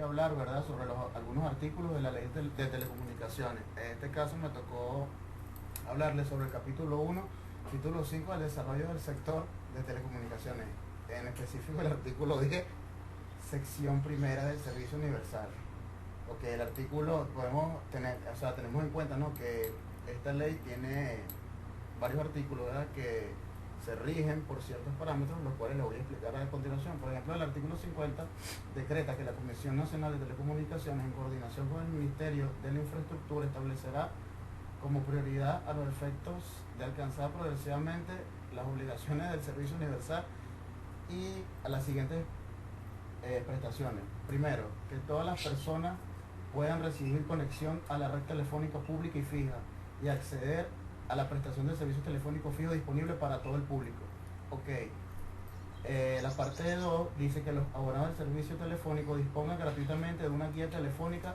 a hablar, ¿verdad?, sobre algunos artículos de la ley de telecomunicaciones. En este caso me tocó hablarles sobre el capítulo 1, título 5, del desarrollo del sector de telecomunicaciones. En específico el artículo 10, sección primera del servicio universal. Ok, el artículo podemos tener, tenemos en cuenta, ¿no?, que esta ley tiene varios artículos, ¿verdad?, que se rigen por ciertos parámetros, los cuales les voy a explicar a continuación. Por ejemplo, el artículo 50 decreta que la Comisión Nacional de Telecomunicaciones, en coordinación con el Ministerio de la Infraestructura, establecerá como prioridad a los efectos de alcanzar progresivamente las obligaciones del servicio universal y a las siguientes prestaciones. Primero, que todas las personas puedan recibir conexión a la red telefónica pública y fija y acceder a la prestación de servicios telefónicos fijos disponible para todo el público. Ok. La parte de 2 dice que los abonados del servicio telefónico dispongan gratuitamente de una guía telefónica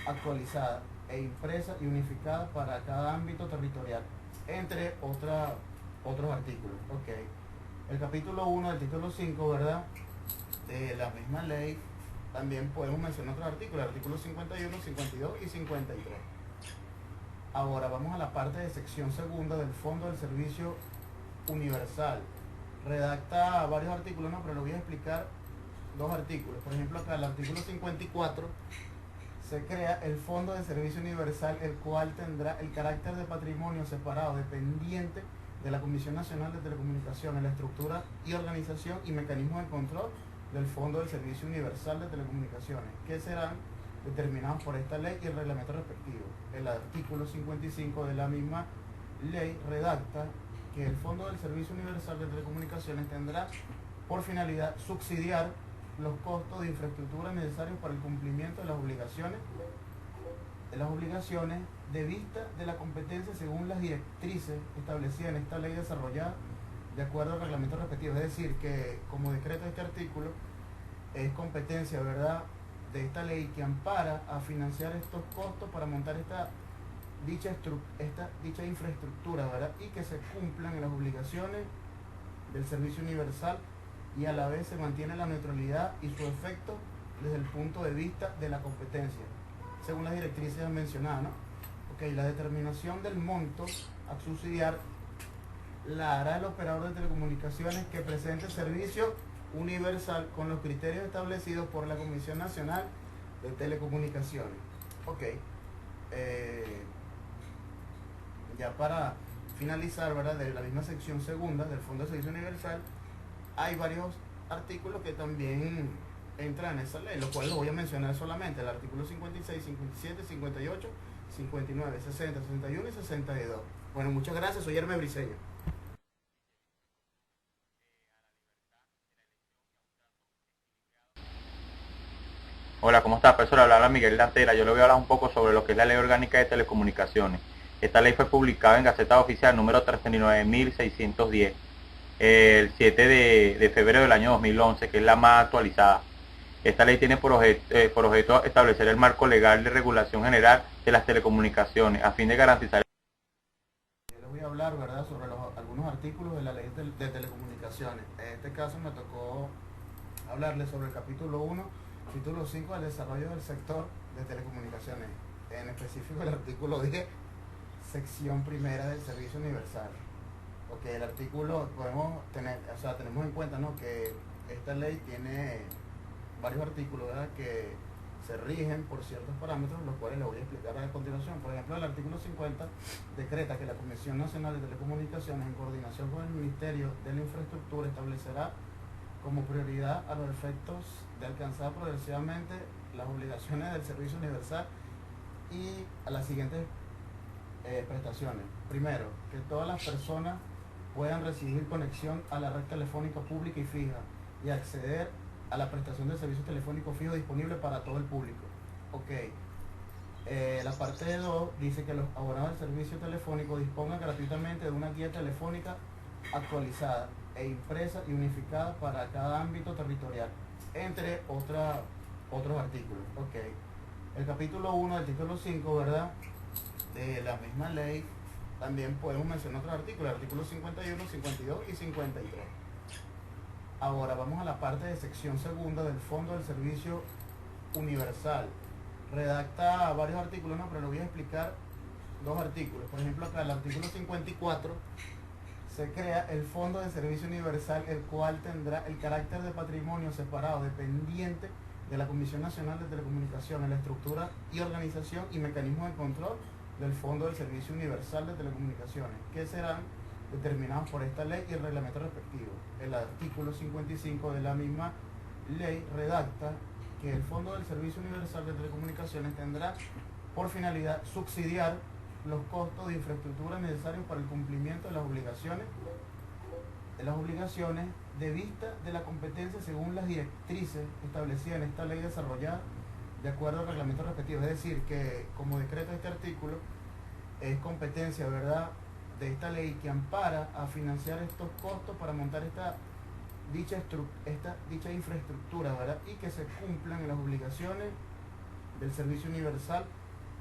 actualizada e impresa y unificada para cada ámbito territorial, entre otros artículos. Ok. El capítulo 1 del título 5, ¿verdad?, de la misma ley, también podemos mencionar otros artículos, artículos 51, 52 y 53. Ahora vamos a la parte de sección segunda del Fondo del Servicio Universal. Redacta varios artículos, ¿no?, pero le voy a explicar dos artículos. Por ejemplo, acá el artículo 54 se crea el Fondo de Servicio Universal, el cual tendrá el carácter de patrimonio separado, dependiente de la Comisión Nacional de Telecomunicaciones, la estructura y organización y mecanismos de control del Fondo del Servicio Universal de Telecomunicaciones, que serán determinados por esta ley y el reglamento respectivo. El artículo 55 de la misma ley redacta que el Fondo del Servicio Universal de Telecomunicaciones tendrá por finalidad subsidiar los costos de infraestructura necesarios para el cumplimiento de las obligaciones de vista de la competencia según las directrices establecidas en esta ley desarrollada de acuerdo al reglamento respectivo. Es decir, que como decreta este artículo, es competencia, ¿verdad?, de esta ley que ampara a financiar estos costos para montar dicha infraestructura, ¿verdad?, y que se cumplan las obligaciones del servicio universal, y a la vez se mantiene la neutralidad y su efecto desde el punto de vista de la competencia, según las directrices mencionadas, ¿no? Ok, la determinación del monto a subsidiar la hará el operador de telecomunicaciones que presente el servicio universal con los criterios establecidos por la Comisión Nacional de Telecomunicaciones. Ok. Ya para finalizar, ¿verdad?, de la misma sección segunda del Fondo de Servicio Universal, hay varios artículos que también entran en esa ley, los cuales los voy a mencionar solamente: el artículo 56, 57, 58, 59, 60, 61 y 62. Bueno, muchas gracias, soy Hermes Briceño. Hola, ¿cómo está, profesor? Habla Miguel Lantera. Yo le voy a hablar un poco sobre lo que es la Ley Orgánica de Telecomunicaciones. Esta ley fue publicada en Gaceta Oficial número 39.610 el 7 de febrero del año 2011, que es la más actualizada. Esta ley tiene por objeto establecer el marco legal de regulación general de las telecomunicaciones a fin de garantizar. Yo les voy a hablar, ¿verdad?, sobre algunos artículos de la ley de telecomunicaciones. En este caso me tocó hablarles sobre el capítulo 1, título 5, del desarrollo del sector de telecomunicaciones. En específico el artículo 10, sección primera del servicio universal. Ok, el artículo podemos tener, tenemos en cuenta, ¿no?, que esta ley tiene varios artículos, ¿verdad?, que se rigen por ciertos parámetros, los cuales les voy a explicar a continuación. Por ejemplo, el artículo 50 decreta que la Comisión Nacional de Telecomunicaciones, en coordinación con el Ministerio de la Infraestructura, establecerá como prioridad a los efectos de alcanzar progresivamente las obligaciones del servicio universal y a las siguientes prestaciones. Primero, que todas las personas puedan recibir conexión a la red telefónica pública y fija y acceder a la prestación de servicios telefónicos fijos disponibles para todo el público. Ok. La parte de 2 dice que los abonados del servicio telefónico dispongan gratuitamente de una guía telefónica actualizada e impresa y unificada para cada ámbito territorial, entre otros artículos. Ok. El capítulo 1 del título 5, ¿verdad?, de la misma ley, también podemos mencionar otros artículos, artículos 51, 52 y 53. Ahora vamos a la parte de sección segunda del Fondo del Servicio universal. Redacta varios artículos, no, pero lo voy a explicar dos artículos. Por ejemplo, acá el artículo 54 se crea el Fondo de Servicio Universal, el cual tendrá el carácter de patrimonio separado, dependiente de la Comisión Nacional de Telecomunicaciones, la estructura y organización y mecanismos de control del Fondo del Servicio Universal de Telecomunicaciones, que serán determinados por esta ley y el reglamento respectivo. El artículo 55 de la misma ley redacta que el Fondo del Servicio Universal de Telecomunicaciones tendrá por finalidad subsidiar los costos de infraestructura necesarios para el cumplimiento de las obligaciones de vista de la competencia según las directrices establecidas en esta ley desarrollada de acuerdo al reglamento respectivo. Es decir, que como decreto este artículo es competencia, ¿verdad?, de esta ley que ampara a financiar estos costos para montar dicha infraestructura, ¿verdad?, y que se cumplan las obligaciones del servicio universal,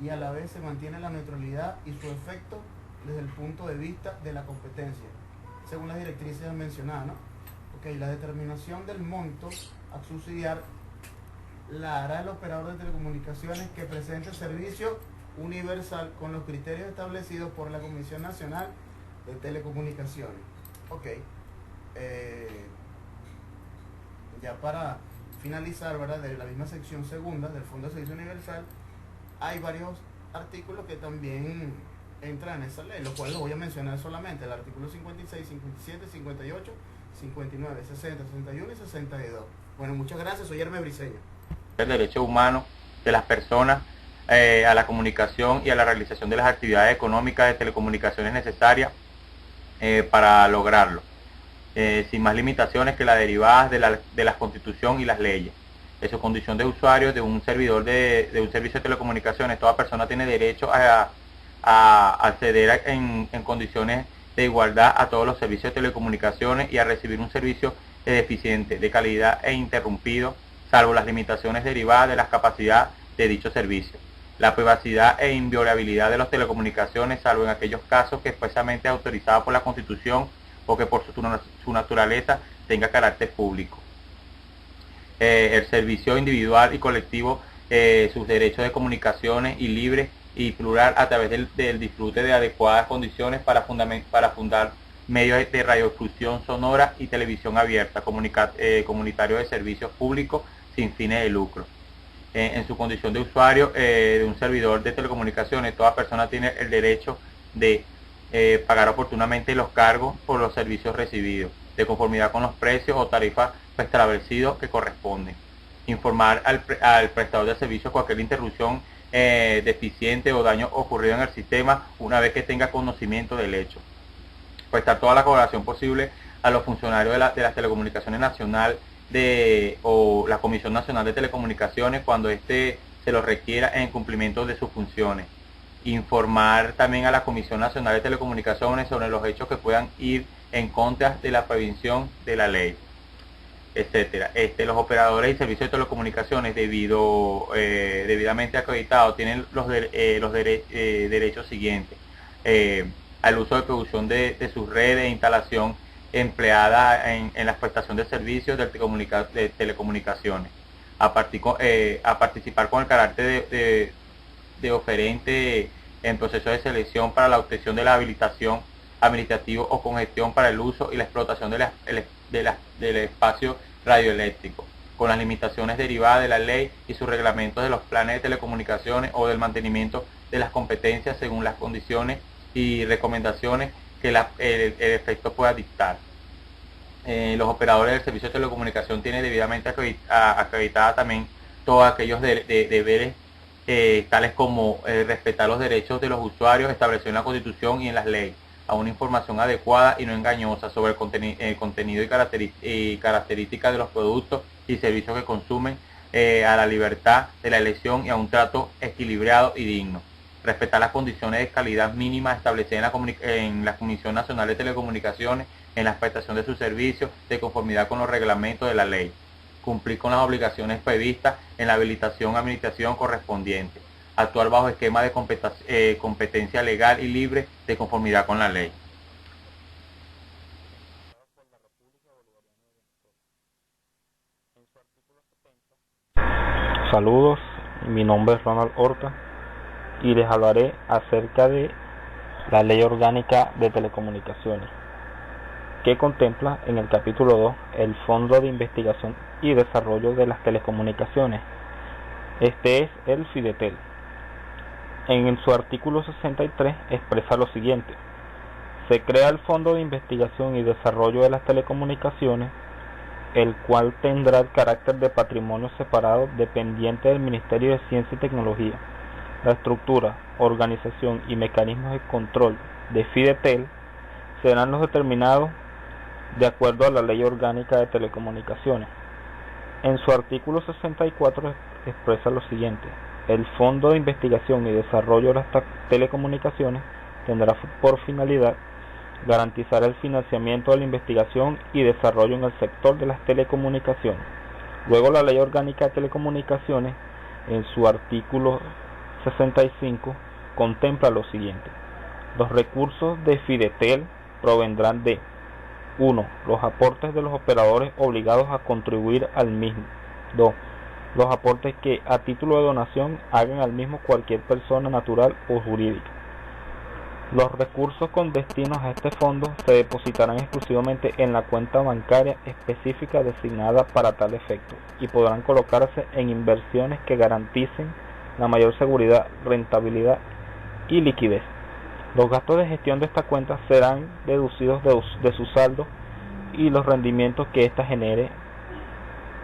y a la vez se mantiene la neutralidad y su efecto desde el punto de vista de la competencia, según las directrices mencionadas, ¿no? Ok, la determinación del monto a subsidiar la hará el operador de telecomunicaciones que presente el servicio universal con los criterios establecidos por la Comisión Nacional de Telecomunicaciones. Ok, ya para finalizar, ¿verdad?, de la misma sección segunda del Fondo de Servicio Universal, hay varios artículos que también entran en esa ley, los cuales los voy a mencionar solamente: el artículo 56, 57, 58, 59, 60, 61 y 62. Bueno, muchas gracias, soy Hermes Briceño. El derecho humano de las personas a la comunicación y a la realización de las actividades económicas de telecomunicaciones necesarias para lograrlo, sin más limitaciones que las derivadas de la Constitución y las leyes. En su condición de usuario de un servidor de un servicio de telecomunicaciones, toda persona tiene derecho a acceder en condiciones de igualdad a todos los servicios de telecomunicaciones y a recibir un servicio eficiente, de calidad e interrumpido, salvo las limitaciones derivadas de la capacidad de dicho servicio. La privacidad e inviolabilidad de las telecomunicaciones, salvo en aquellos casos que expresamente autorizados por la Constitución o que por su naturaleza tenga carácter público. El servicio individual y colectivo, sus derechos de comunicaciones y libre y plural a través del disfrute de adecuadas condiciones para fundar medios de radiodifusión sonora y televisión abierta, comunitario de servicios públicos sin fines de lucro. En su condición de usuario de un servidor de telecomunicaciones, toda persona tiene el derecho de pagar oportunamente los cargos por los servicios recibidos, de conformidad con los precios o tarifas establecidos que corresponden. Informar al prestador de servicios cualquier interrupción deficiente o daño ocurrido en el sistema una vez que tenga conocimiento del hecho. Prestar toda la colaboración posible a los funcionarios de las telecomunicaciones nacional o la Comisión Nacional de Telecomunicaciones cuando éste se lo requiera en cumplimiento de sus funciones. Informar también a la Comisión Nacional de Telecomunicaciones sobre los hechos que puedan ir en contra de la previsión de la ley, etcétera. Los operadores y servicios de telecomunicaciones debidamente acreditados tienen los derechos siguientes: al uso de producción de sus redes e instalación empleada en la prestación de servicios de telecomunicaciones, a participar con el carácter de oferente en proceso de selección para la obtención de la habilitación administrativo o con gestión para el uso y la explotación del espacio radioeléctrico, con las limitaciones derivadas de la ley y sus reglamentos de los planes de telecomunicaciones o del mantenimiento de las competencias según las condiciones y recomendaciones que el efecto pueda dictar. Los operadores del servicio de telecomunicación tienen debidamente acreditada también todos aquellos deberes tales como respetar los derechos de los usuarios establecidos en la Constitución y en las leyes, a una información adecuada y no engañosa sobre el contenido y características de los productos y servicios que consumen, a la libertad de la elección y a un trato equilibrado y digno. Respetar las condiciones de calidad mínimas establecidas en la Comisión Nacional de Telecomunicaciones en la prestación de sus servicios de conformidad con los reglamentos de la ley. Cumplir con las obligaciones previstas en la habilitación administración correspondiente. Actuar bajo esquema de competencia legal y libre de conformidad con la ley. Saludos, mi nombre es Ronald Horta y les hablaré acerca de la Ley Orgánica de Telecomunicaciones, que contempla en el capítulo 2 el Fondo de Investigación y Desarrollo de las Telecomunicaciones. Este es el FIDETEL. En su artículo 63 expresa lo siguiente: se crea el Fondo de Investigación y Desarrollo de las Telecomunicaciones, el cual tendrá el carácter de patrimonio separado dependiente del Ministerio de Ciencia y Tecnología. La estructura, organización y mecanismos de control de FIDETEL serán los determinados de acuerdo a la Ley Orgánica de Telecomunicaciones. En su artículo 64 expresa lo siguiente: el Fondo de Investigación y Desarrollo de las Telecomunicaciones tendrá por finalidad garantizar el financiamiento de la investigación y desarrollo en el sector de las telecomunicaciones. Luego, la Ley Orgánica de Telecomunicaciones, en su artículo 65, contempla lo siguiente: los recursos de FIDETEL provendrán de 1. Los aportes de los operadores obligados a contribuir al mismo. 2. Los aportes que a título de donación hagan al mismo cualquier persona natural o jurídica. Los recursos con destinos a este fondo se depositarán exclusivamente en la cuenta bancaria específica designada para tal efecto y podrán colocarse en inversiones que garanticen la mayor seguridad, rentabilidad y liquidez. Los gastos de gestión de esta cuenta serán deducidos de su saldo y los rendimientos que ésta genere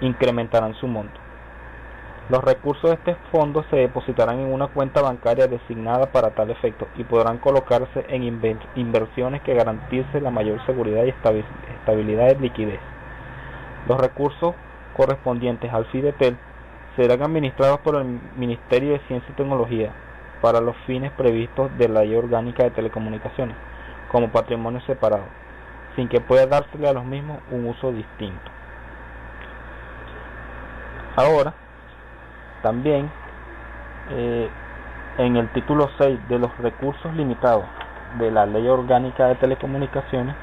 incrementarán su monto. Los recursos de este fondo se depositarán en una cuenta bancaria designada para tal efecto y podrán colocarse en inversiones que garanticen la mayor seguridad y estabilidad de liquidez. Los recursos correspondientes al FIDETEL serán administrados por el Ministerio de Ciencia y Tecnología para los fines previstos de la Ley Orgánica de Telecomunicaciones como patrimonio separado, sin que pueda dársele a los mismos un uso distinto. Ahora, también en el título 6 de los recursos limitados de la Ley Orgánica de Telecomunicaciones,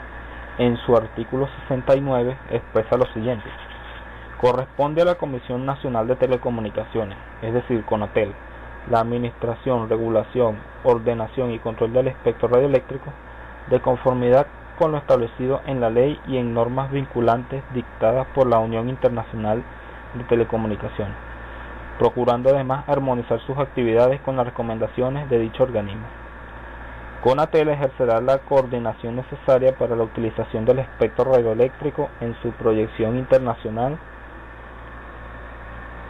en su artículo 69 expresa lo siguiente: corresponde a la Comisión Nacional de Telecomunicaciones, es decir, CONATEL, la administración, regulación, ordenación y control del espectro radioeléctrico de conformidad con lo establecido en la ley y en normas vinculantes dictadas por la Unión Internacional de Telecomunicaciones, procurando además armonizar sus actividades con las recomendaciones de dicho organismo. CONATEL ejercerá la coordinación necesaria para la utilización del espectro radioeléctrico en su proyección internacional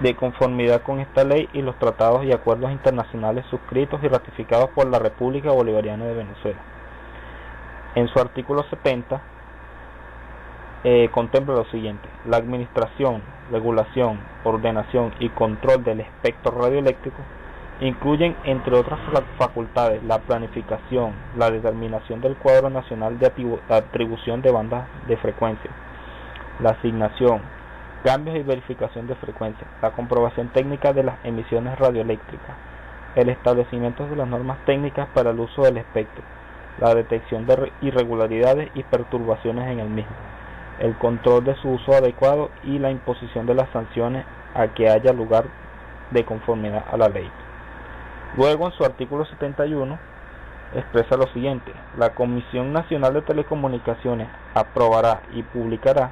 de conformidad con esta ley y los tratados y acuerdos internacionales suscritos y ratificados por la República Bolivariana de Venezuela. En su artículo 70 contempla lo siguiente: la administración, regulación, ordenación y control del espectro radioeléctrico incluyen, entre otras facultades, la planificación, la determinación del cuadro nacional de atribución de bandas de frecuencia, la asignación, cambios y verificación de frecuencia, la comprobación técnica de las emisiones radioeléctricas, el establecimiento de las normas técnicas para el uso del espectro, la detección de irregularidades y perturbaciones en el mismo, el control de su uso adecuado y la imposición de las sanciones a que haya lugar de conformidad a la ley. Luego, en su artículo 71, expresa lo siguiente: la Comisión Nacional de Telecomunicaciones aprobará y publicará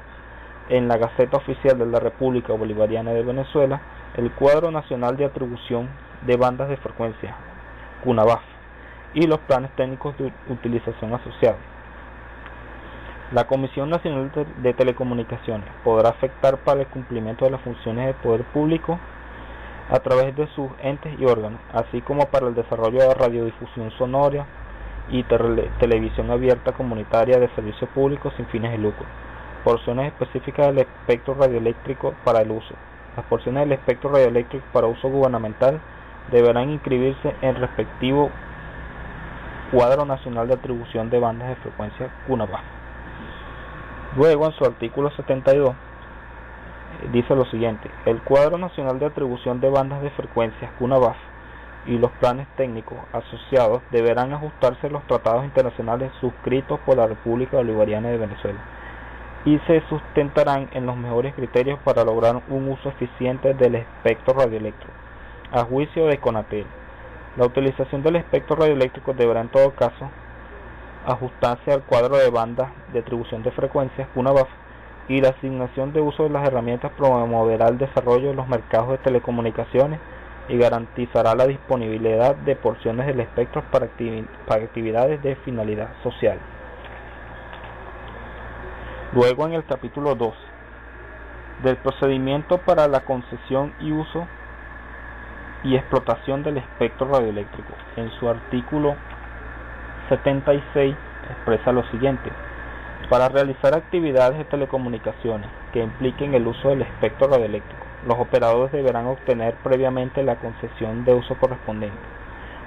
en la Gaceta Oficial de la República Bolivariana de Venezuela el Cuadro Nacional de Atribución de Bandas de Frecuencia, CUNAVAF, y los planes técnicos de utilización asociados. La Comisión Nacional de Telecomunicaciones podrá afectar para el cumplimiento de las funciones del poder público a través de sus entes y órganos, así como para el desarrollo de radiodifusión sonora y televisión abierta comunitaria de servicio público sin fines de lucro, porciones específicas del espectro radioeléctrico para el uso. Las porciones del espectro radioeléctrico para uso gubernamental deberán inscribirse en el respectivo Cuadro Nacional de Atribución de Bandas de Frecuencia, CUNAVAF. Luego, en su artículo 72, dice lo siguiente: el Cuadro Nacional de Atribución de Bandas de Frecuencias, CUNAVAF, y los planes técnicos asociados deberán ajustarse a los tratados internacionales suscritos por la República Bolivariana de Venezuela y se sustentarán en los mejores criterios para lograr un uso eficiente del espectro radioeléctrico, a juicio de Conatel. La utilización del espectro radioeléctrico deberá en todo caso ajustarse al cuadro de bandas de atribución de frecuencias, UNAVAF, y la asignación de uso de las herramientas promoverá el desarrollo de los mercados de telecomunicaciones y garantizará la disponibilidad de porciones del espectro para actividades de finalidad social. Luego, en el capítulo 2 del procedimiento para la concesión y uso y explotación del espectro radioeléctrico, en su artículo 76 expresa lo siguiente: para realizar actividades de telecomunicaciones que impliquen el uso del espectro radioeléctrico, los operadores deberán obtener previamente la concesión de uso correspondiente,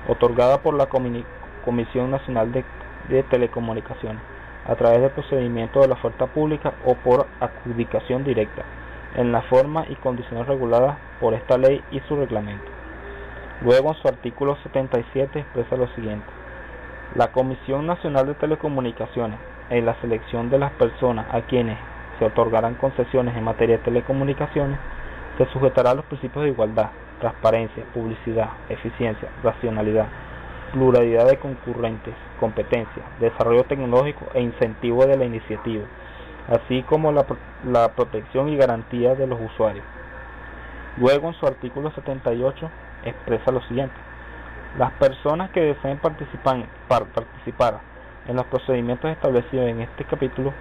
otorgada por la Comisión Nacional de Telecomunicaciones, a través del procedimiento de la oferta pública o por adjudicación directa, en la forma y condiciones reguladas por esta ley y su reglamento. Luego, en su artículo 77 expresa lo siguiente: la Comisión Nacional de Telecomunicaciones, en la selección de las personas a quienes se otorgarán concesiones en materia de telecomunicaciones, se sujetará a los principios de igualdad, transparencia, publicidad, eficiencia, racionalidad, pluralidad de concurrentes, competencia, desarrollo tecnológico e incentivo de la iniciativa, así como la protección y garantía de los usuarios. Luego, en su artículo 78 expresa lo siguiente: las personas que deseen participar en los procedimientos establecidos en este capítulo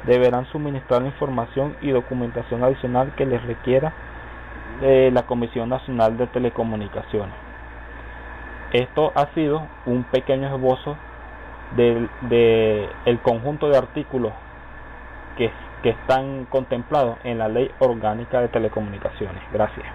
deberán suministrar la información y documentación adicional que les requiera la Comisión Nacional de Telecomunicaciones. Esto ha sido un pequeño esbozo del conjunto de artículos que están contemplados en la Ley Orgánica de Telecomunicaciones. Gracias.